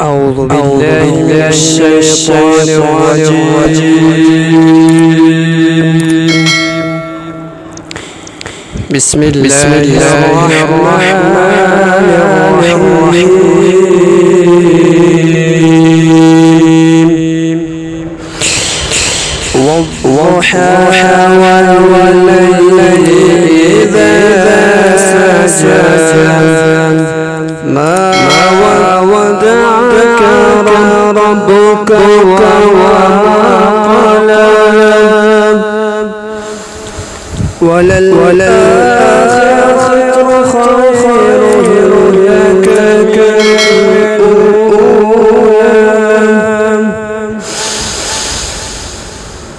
أعوذ بالله من الشيطان الرجيم. بسم الله الرحمن الرحيم. والضحى والليل إذا سجى ما ودعك ربك وما قلى وللآخرة خير لك من الأولى.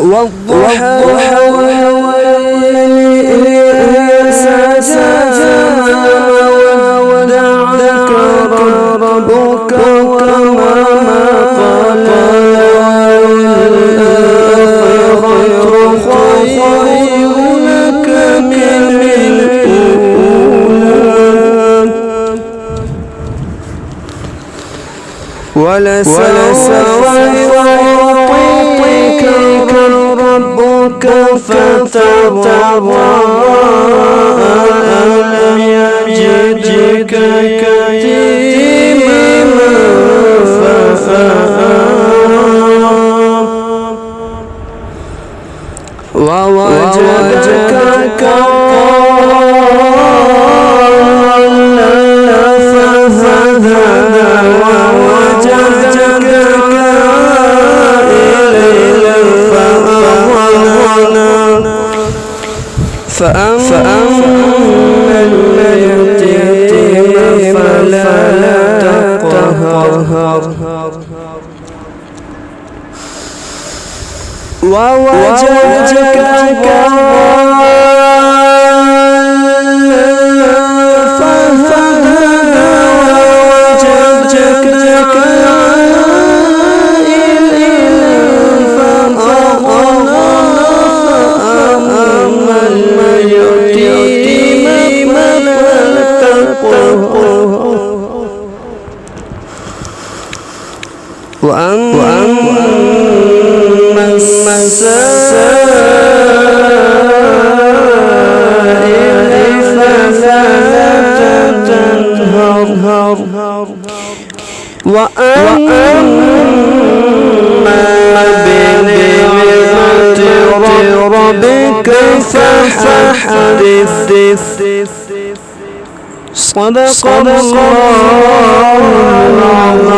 والضحى والليل إذا سجى ما ودعك ربك وما قلى والآخرة خير لك من الأولى. ولسوف يعطيك ربك فترضى ألم يجدك يتيما فآوى ووجدك ضالا فهدى ووجدك عائلا فأما اليتيم فلا تقهر ووجدك وأما السائل فلا تنهر وأما بنعمة ربك فحدث. صدق الله العظيم.